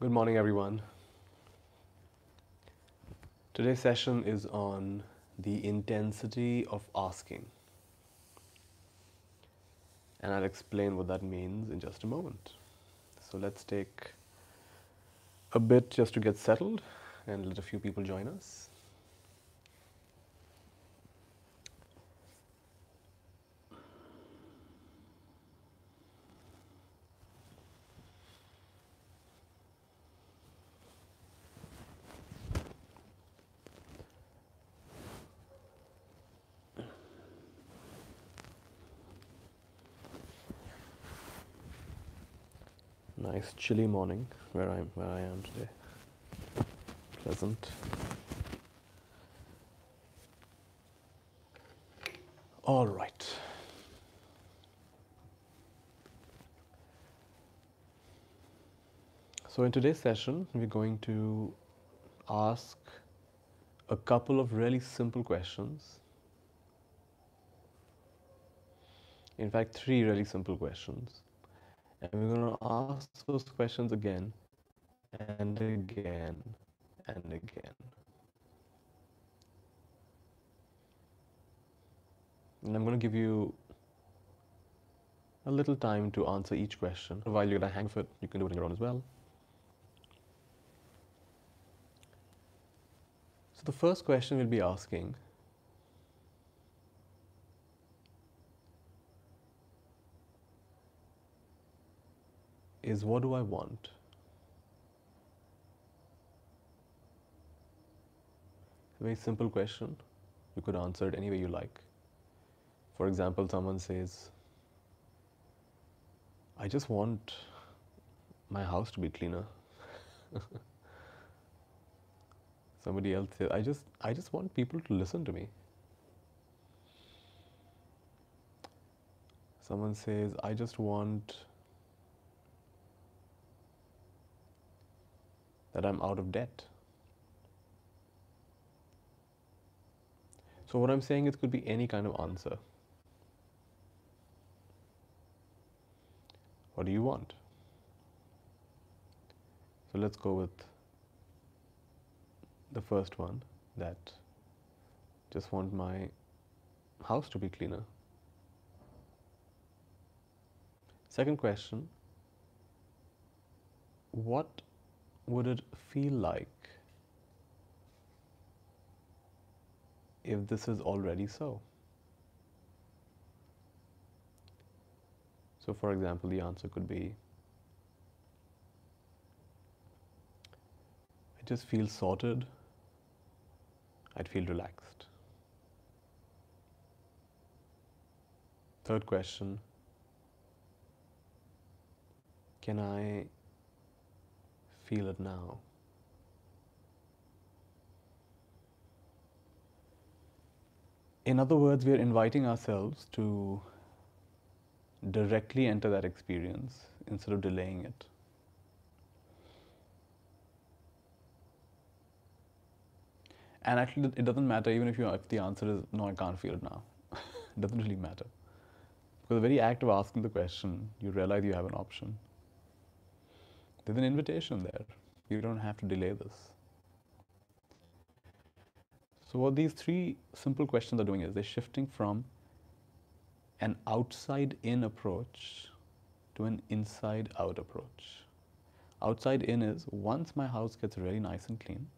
Good morning, everyone. Today's session is on the intensity of asking, and I'll explain what that means in just a moment. So let's take a bit just to get settled and let a few people join us. Nice chilly morning where I am today. Pleasant. All right. So in today's session, we're going to ask a couple of really simple questions. In fact, three really simple questions. And we're going to ask those questions again and again and again. And I'm going to give you a little time to answer each question. While you're going to hang with it, you can do it on your own as well. So the first question we'll be asking is, what do I want? A very simple question. You could answer it any way you like. For example, someone says, I just want my house to be cleaner. Somebody else says, I just want people to listen to me. Someone says, I just want that I'm out of debt. So what I'm saying is, it could be any kind of answer. What do you want? So let's go with the first one, that just want my house to be cleaner. Second question, what would it feel like if this is already so? So for example, the answer could be, I just feel sorted, I'd feel relaxed. Third question, can I feel it now? In other words, we are inviting ourselves to directly enter that experience instead of delaying it. And actually, it doesn't matter even if the answer is, no, I can't feel it now. It doesn't really matter. Because the very act of asking the question, you realize you have an option. There's an invitation there. You don't have to delay this. So what these three simple questions are doing is, they're shifting from an outside-in approach to an inside-out approach. Outside-in is, once my house gets really nice and clean,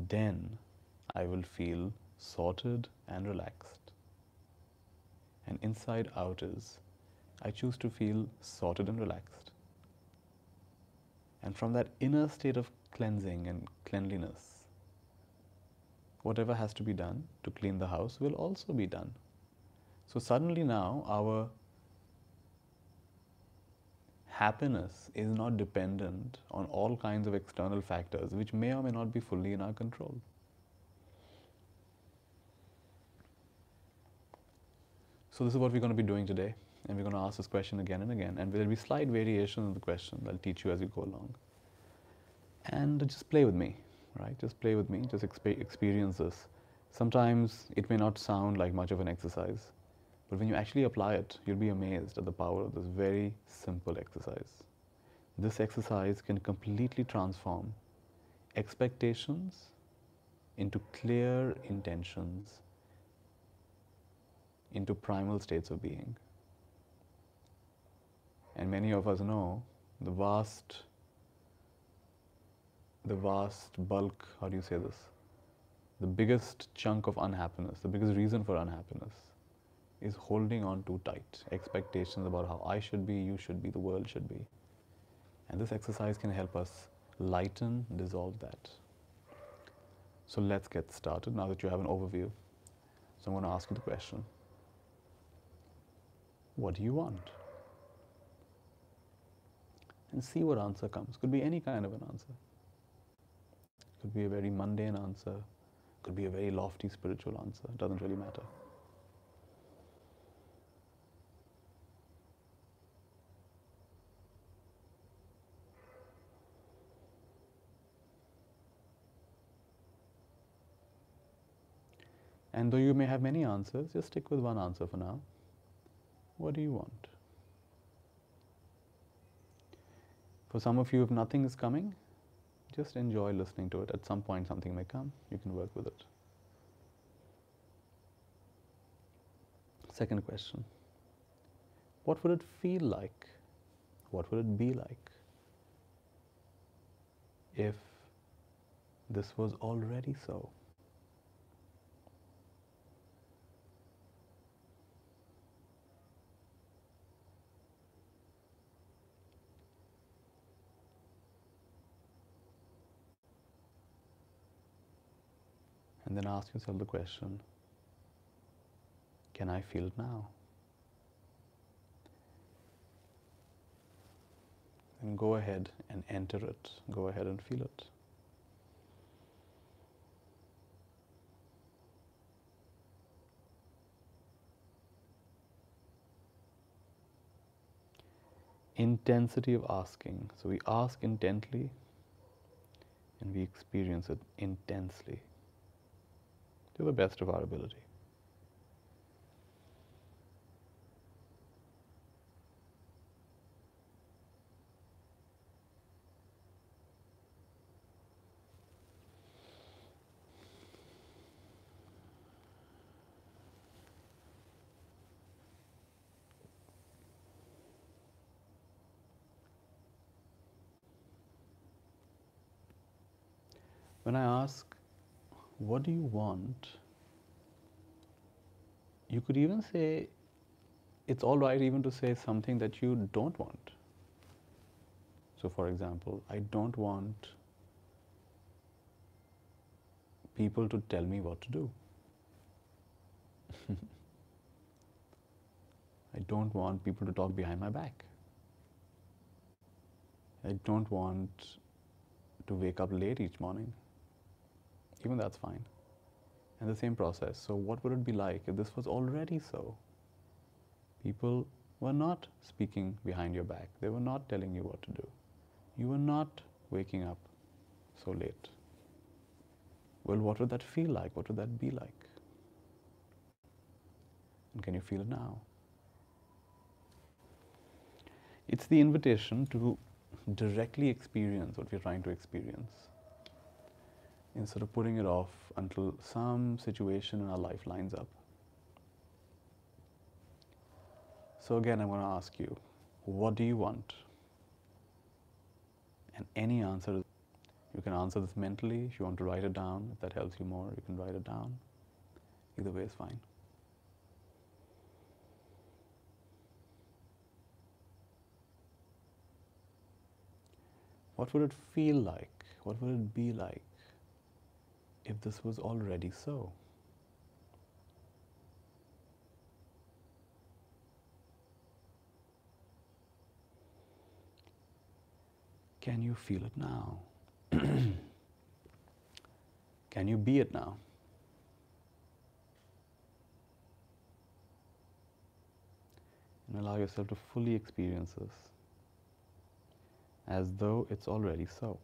then I will feel sorted and relaxed. And inside-out is, I choose to feel sorted and relaxed. And from that inner state of cleansing and cleanliness, whatever has to be done to clean the house will also be done. So suddenly now our happiness is not dependent on all kinds of external factors which may or may not be fully in our control. So this is what we're going to be doing today, and we're going to ask this question again and again, and there will be slight variations of the question that I'll teach you as we go along. And just play with me, right? Just play with me, just experience this. Sometimes it may not sound like much of an exercise, but when you actually apply it, you'll be amazed at the power of this very simple exercise. This exercise can completely transform expectations into clear intentions, into primal states of being. And many of us know the vast bulk, how do you say this? The biggest chunk of unhappiness, the biggest reason for unhappiness is holding on too tight. Expectations about how I should be, you should be, the world should be. And this exercise can help us lighten, dissolve that. So let's get started now that you have an overview. So I'm going to ask you the question, what do you want? And see what answer comes. Could be any kind of an answer. Could be a very mundane answer. Could be a very lofty spiritual answer. It doesn't really matter. And though you may have many answers, just stick with one answer for now. What do you want? For some of you, if nothing is coming, just enjoy listening to it. At some point, something may come. You can work with it. Second question. What would it feel like? What would it be like if this was already so? And then ask yourself the question, can I feel it now? And go ahead and enter it. Go ahead and feel it. Intensity of asking. So we ask intently and we experience it intensely to the best of our ability. When I ask, what do you want? You could even say, it's all right even to say something that you don't want. So for example, I don't want people to tell me what to do. I don't want people to talk behind my back. I don't want to wake up late each morning. Even that's fine. And the same process. So what would it be like if this was already so? People were not speaking behind your back. They were not telling you what to do. You were not waking up so late. Well, what would that feel like? What would that be like? And can you feel it now? It's the invitation to directly experience what we're trying to experience, instead of putting it off until some situation in our life lines up. So again, I'm going to ask you, what do you want? And any answer, you can answer this mentally. If you want to write it down, if that helps you more, you can write it down. Either way is fine. What would it feel like? What would it be like if this was already so? Can you feel it now? Can you be it now? And allow yourself to fully experience this as though it's already so.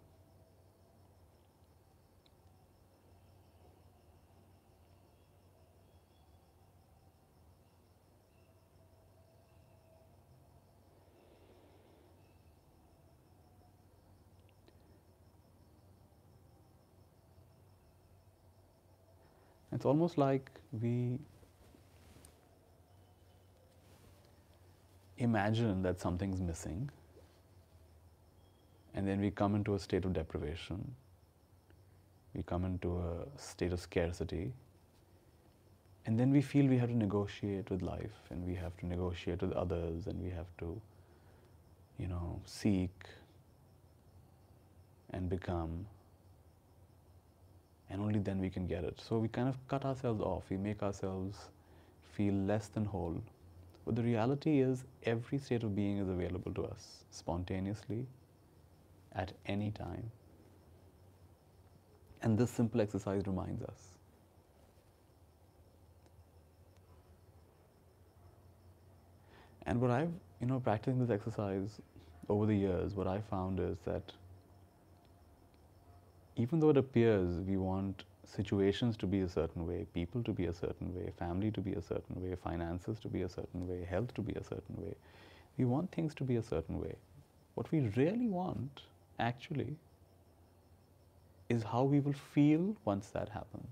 It's almost like we imagine that something's missing, and then we come into a state of deprivation, we come into a state of scarcity, and then we feel we have to negotiate with life, and we have to negotiate with others, and we have to, seek and become, and only then we can get it. So we kind of cut ourselves off, we make ourselves feel less than whole. But the reality is, every state of being is available to us spontaneously at any time. And this simple exercise reminds us. And what I've, practicing this exercise over the years, what I found is that even though it appears we want situations to be a certain way, people to be a certain way, family to be a certain way, finances to be a certain way, health to be a certain way, we want things to be a certain way. What we really want, actually, is how we will feel once that happens.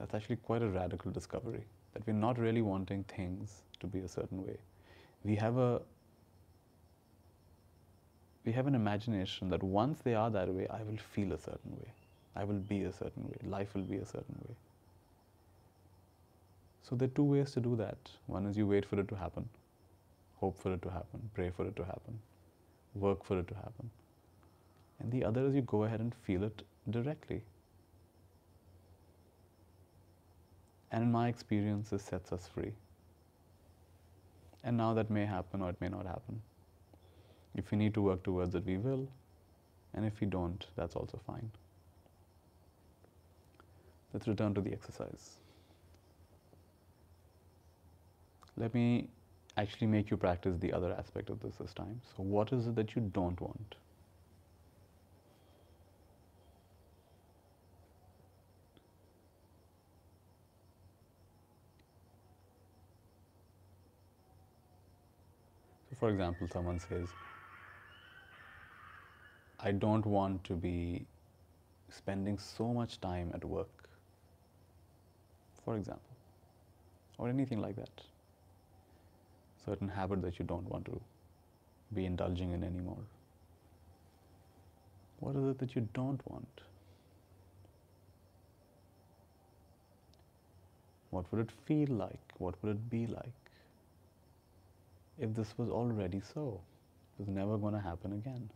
That's actually quite a radical discovery, that we're not really wanting things to be a certain way. We have an imagination that once they are that way, I will feel a certain way. I will be a certain way. Life will be a certain way. So there are two ways to do that. One is you wait for it to happen, hope for it to happen, pray for it to happen, work for it to happen. And the other is you go ahead and feel it directly. And in my experience, this sets us free. And now that may happen or it may not happen. If we need to work towards it, we will. And if we don't, that's also fine. Let's return to the exercise. Let me actually make you practice the other aspect of this time. So what is it that you don't want? So for example, someone says, I don't want to be spending so much time at work, for example, or anything like that. Certain habit that you don't want to be indulging in anymore. What is it that you don't want? What would it feel like? What would it be like if this was already so? It was never going to happen again.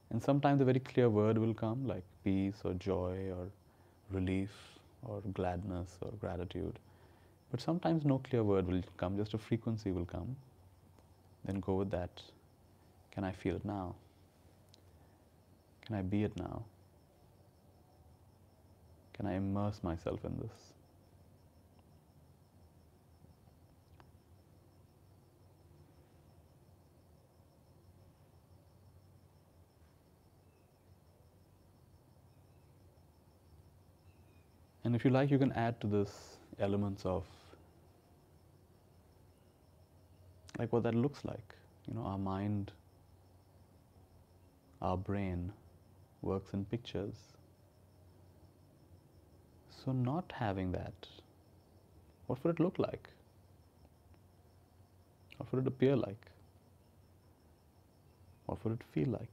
And sometimes a very clear word will come, like peace or joy or relief or gladness or gratitude. But sometimes no clear word will come, just a frequency will come. Then go with that. Can I feel it now? Can I be it now? Can I immerse myself in this? And if you like, you can add to this elements of like what that looks like. Our mind, our brain works in pictures. So not having that, what would it look like? What would it appear like? What would it feel like?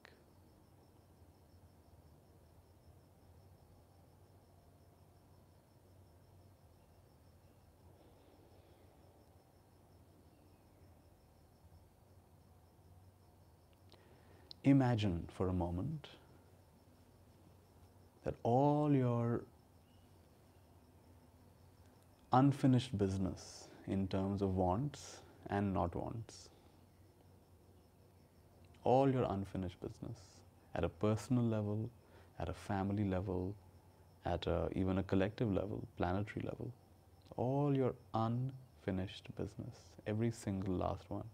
Imagine for a moment that all your unfinished business in terms of wants and not wants, all your unfinished business at a personal level, at a family level, at even a collective level, planetary level, all your unfinished business, every single last one.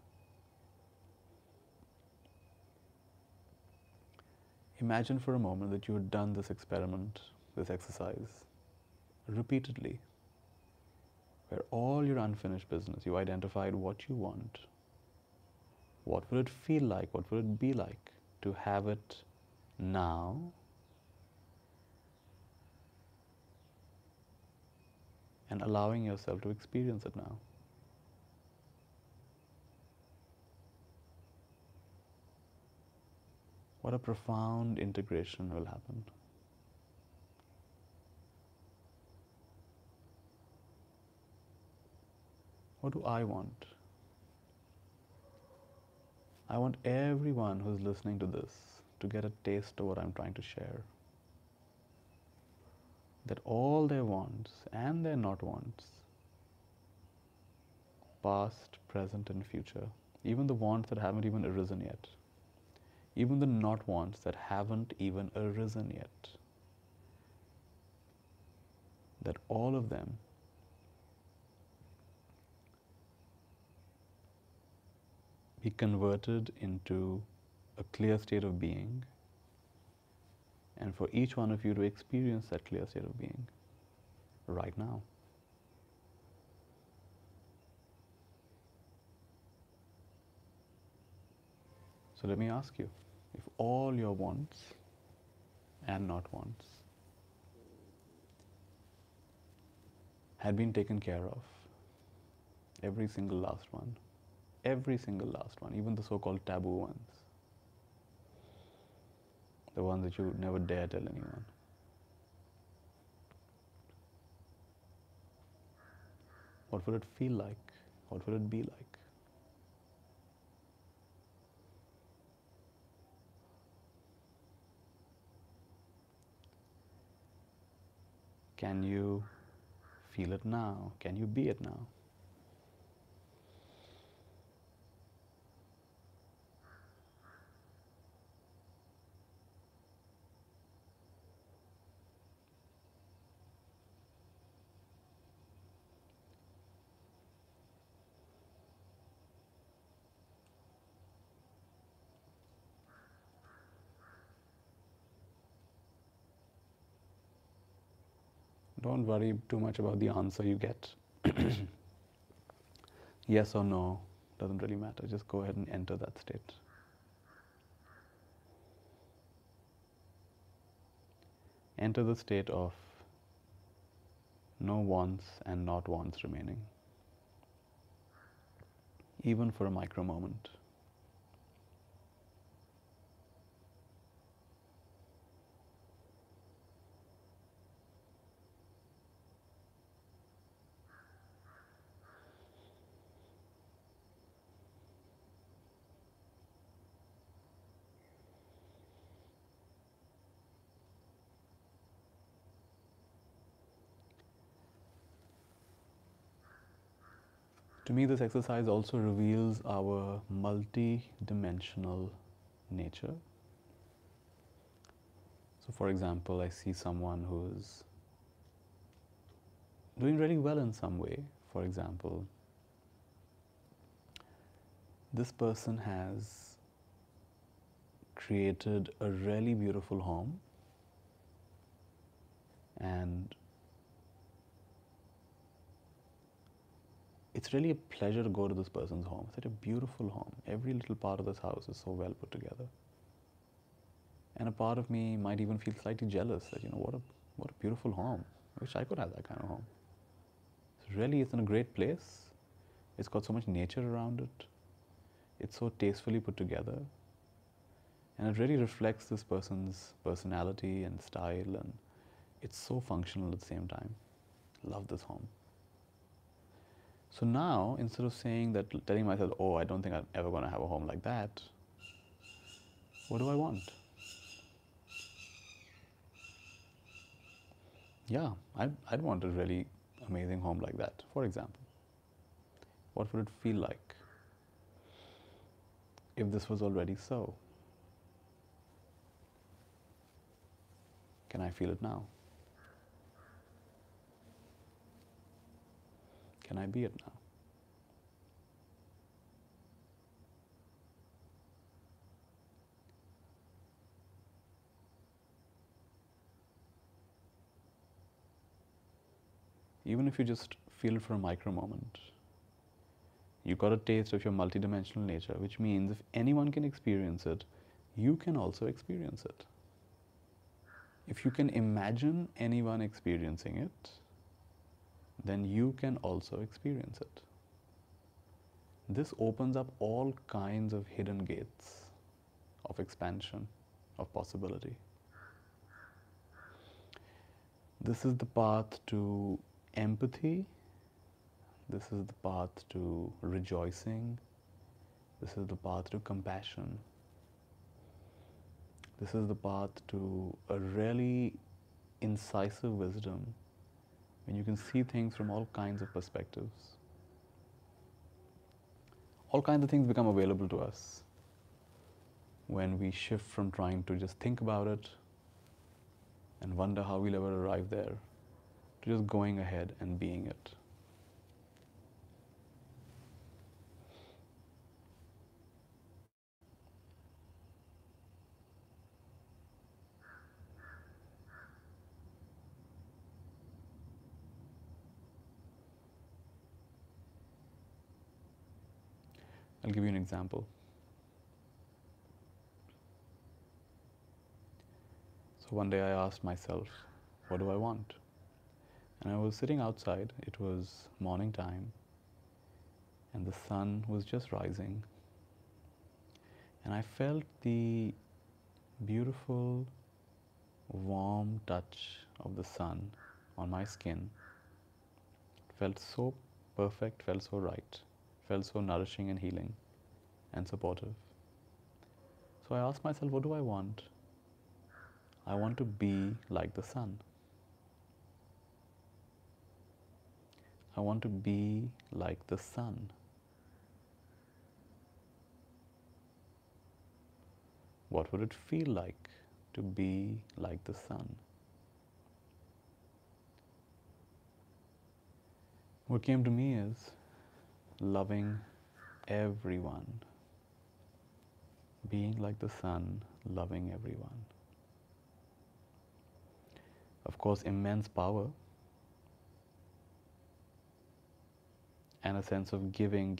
Imagine for a moment that you had done this experiment, this exercise, repeatedly, where all your unfinished business, you identified what you want, What will it feel like? What will it be like to have it now? And allowing yourself to experience it now. What a profound integration will happen. What do I want? I want everyone who's listening to this to get a taste of what I'm trying to share. That all their wants and their not wants, past, present, and future, even the wants that haven't even arisen yet, even the not wants that haven't even arisen yet, that all of them be converted into a clear state of being, and for each one of you to experience that clear state of being right now. So let me ask you, if all your wants and not wants had been taken care of, every single last one, even the so-called taboo ones, the ones that you never dare tell anyone, what would it feel like? What would it be like? Can you feel it now? Can you be it now? Don't worry too much about the answer you get. Yes or no, doesn't really matter. Just go ahead and enter that state. Enter the state of no wants and not wants remaining, even for a micro moment. To me, this exercise also reveals our multi-dimensional nature. So, for example, I see someone who's doing really well in some way. For example, this person has created a really beautiful home, and it's really a pleasure to go to this person's home. Such a beautiful home. Every little part of this house is so well put together. And a part of me might even feel slightly jealous that, what a beautiful home. I wish I could have that kind of home. So really, it's in a great place. It's got so much nature around it. It's so tastefully put together. And it really reflects this person's personality and style, and it's so functional at the same time. Love this home. So now, instead of telling myself, oh, I don't think I'm ever going to have a home like that, what do I want? Yeah, I'd want a really amazing home like that, for example. What would it feel like if this was already so? Can I feel it now? Can I be it now? Even if you just feel it for a micro moment, You got a taste of your multidimensional nature, which means if anyone can experience it, you can also experience it. If you can imagine anyone experiencing it, then you can also experience it. This opens up all kinds of hidden gates of expansion, of possibility. This is the path to empathy. This is the path to rejoicing. This is the path to compassion. This is the path to a really incisive wisdom when you can see things from all kinds of perspectives. All kinds of things become available to us when we shift from trying to just think about it and wonder how we'll ever arrive there to just going ahead and being it. I'll give you an example. So one day I asked myself, what do I want? And I was sitting outside, it was morning time, and the sun was just rising. And I felt the beautiful, warm touch of the sun on my skin. It felt so perfect, felt so right, felt so nourishing and healing and supportive. So I asked myself, what do I want? I want to be like the sun. I want to be like the sun. What would it feel like to be like the sun? What came to me is loving everyone. Being like the sun, loving everyone. Of course, immense power and a sense of giving.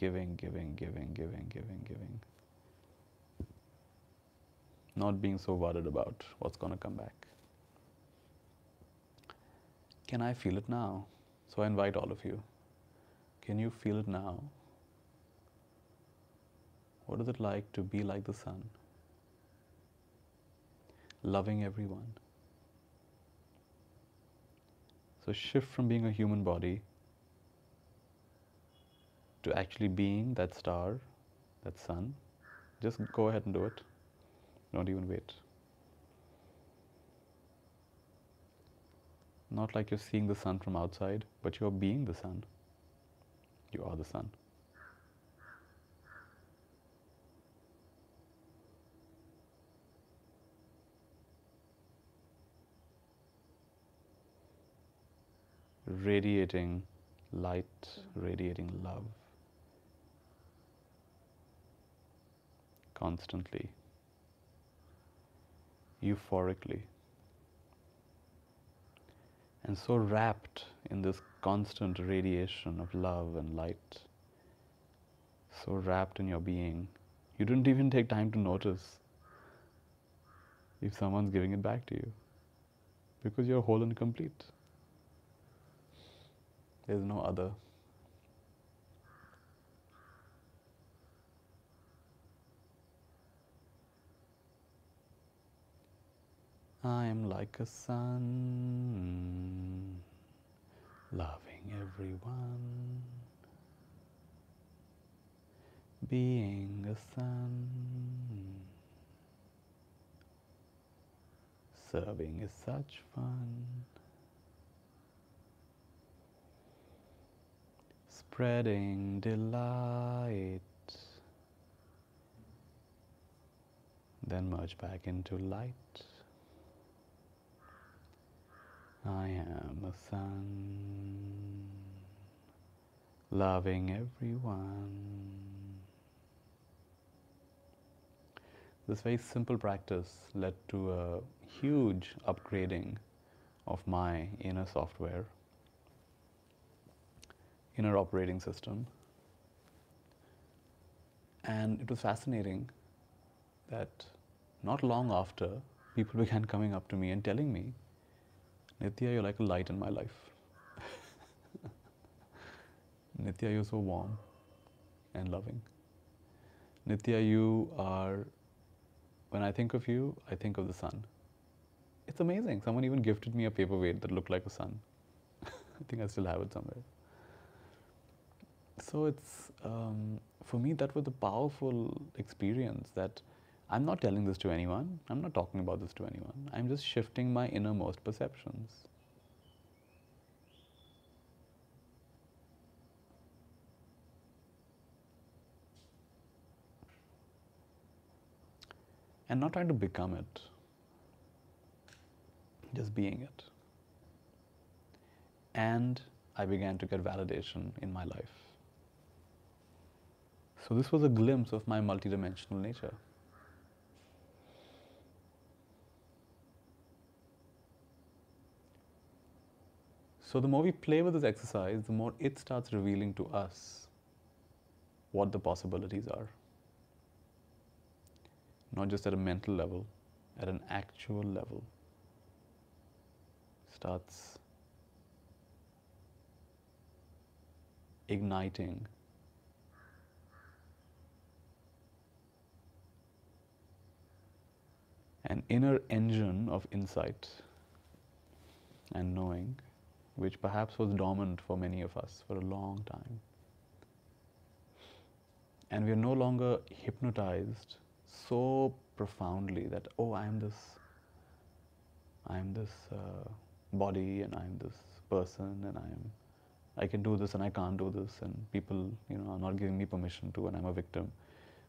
Not being so worried about what's going to come back. Can I feel it now? So I invite all of you. Can you feel it now? What is it like to be like the sun? Loving everyone. So shift from being a human body to actually being that star, that sun. Just go ahead and do it. Don't even wait. Not like you're seeing the sun from outside, but you're being the sun. You are the sun. Radiating light, radiating love. Constantly. Euphorically. And so wrapped in this constant radiation of love and light. So wrapped in your being. You didn't even take time to notice if someone's giving it back to you. Because you're whole and complete. There's no other. I am like a sun, loving everyone, being a sun, serving is such fun, spreading delight, then merge back into light. I am a sun, loving everyone. This very simple practice led to a huge upgrading of my inner software, inner operating system. And it was fascinating that not long after, people began coming up to me and telling me, Nitya, you're like a light in my life. Nitya, you're so warm and loving. Nitya, you are, when I think of you, I think of the sun. It's amazing. Someone even gifted me a paperweight that looked like a sun. I think I still have it somewhere. So it's, for me, that was a powerful experience that I'm not telling this to anyone. I'm not talking about this to anyone. I'm just shifting my innermost perceptions. And not trying to become it, just being it. And I began to get validation in my life. So this was a glimpse of my multidimensional nature. So the more we play with this exercise, the more it starts revealing to us what the possibilities are. Not just at a mental level, at an actual level. Starts igniting an inner engine of insight and knowing, which perhaps was dormant for many of us for a long time. And we are no longer hypnotized so profoundly that, oh, I am this body, and I am this person, and I can do this and I can't do this, and people, are not giving me permission to, and I'm a victim.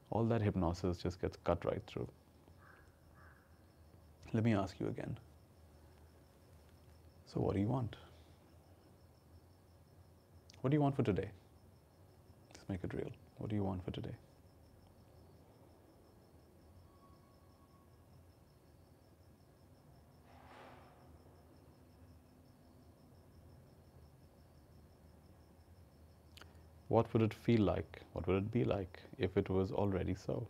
All that hypnosis just gets cut right through. Let me ask you again. So what do you want? What do you want for today? Just make it real. What do you want for today? What would it feel like? What would it be like if it was already so?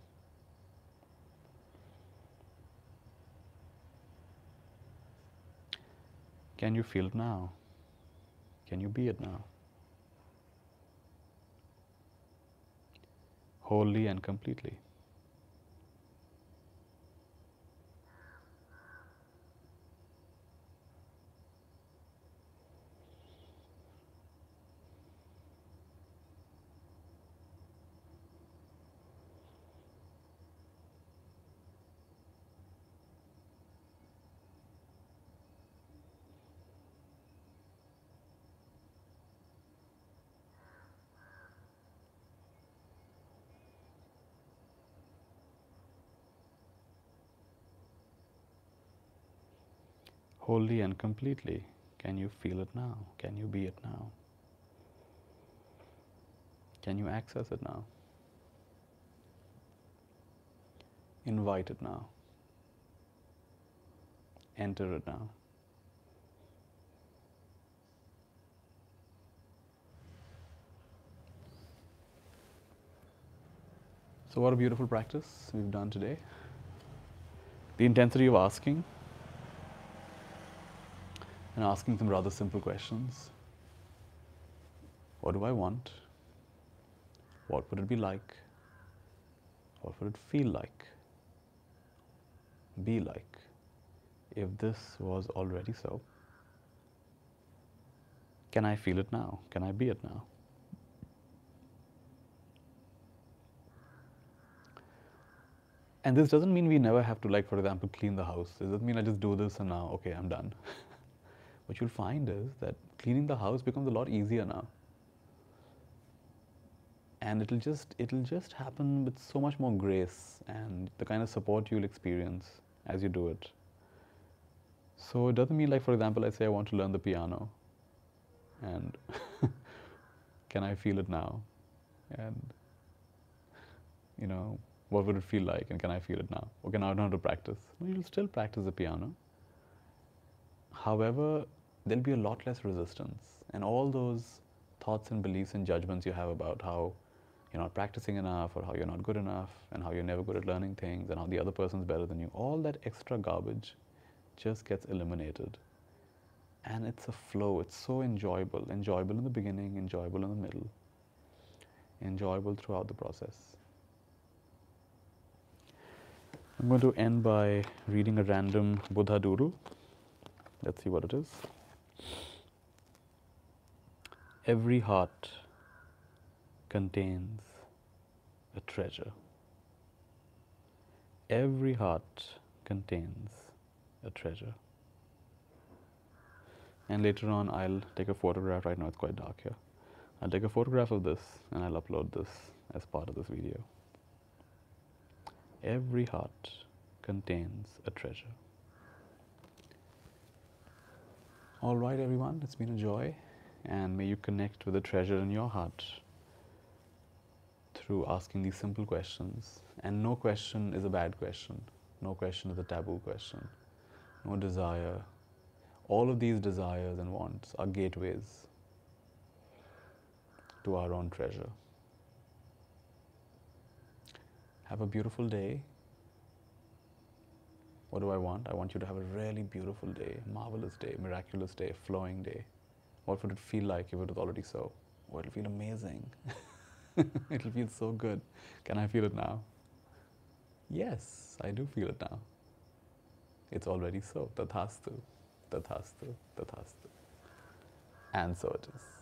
Can you feel it now? Can you be it now? Wholly and completely. Wholly and completely. Can you feel it now? Can you be it now? Can you access it now? Invite it now. Enter it now. So what a beautiful practice we've done today. The intensity of asking, and asking some rather simple questions. What do I want? What would it be like? What would it feel like? Be like if this was already so? Can I feel it now? Can I be it now? And this doesn't mean we never have to, like, for example, clean the house. It doesn't mean I just do this and now, okay, I'm done. What you'll find is that cleaning the house becomes a lot easier now. And it'll just happen with so much more grace and the kind of support you'll experience as you do it. So it doesn't mean, like, for example, I say I want to learn the piano, and can I feel it now? And, what would it feel like, and can I feel it now? Okay, now I don't have to practice. No, you'll still practice the piano. However, there'll be a lot less resistance, and all those thoughts and beliefs and judgments you have about how you're not practicing enough, or how you're not good enough, and how you're never good at learning things, and how the other person's better than you. All that extra garbage just gets eliminated. And it's a flow. It's so enjoyable. Enjoyable in the beginning, enjoyable in the middle, enjoyable throughout the process. I'm going to end by reading a random Buddha doodle. Let's see what it is. Every heart contains a treasure. Every heart contains a treasure. And later on, I'll take a photograph. Right now, it's quite dark here. I'll take a photograph of this and I'll upload this as part of this video. Every heart contains a treasure. All right, everyone, it's been a joy, and may you connect with the treasure in your heart through asking these simple questions. And no question is a bad question. No question is a taboo question. No desire. All of these desires and wants are gateways to our own treasure. Have a beautiful day. What do I want? I want you to have a really beautiful day, marvelous day, miraculous day, flowing day. What would it feel like if it was already so? Oh, it'll feel amazing. It'll feel so good. Can I feel it now? Yes, I do feel it now. It's already so. Tathastu, tathastu, tathastu. And so it is.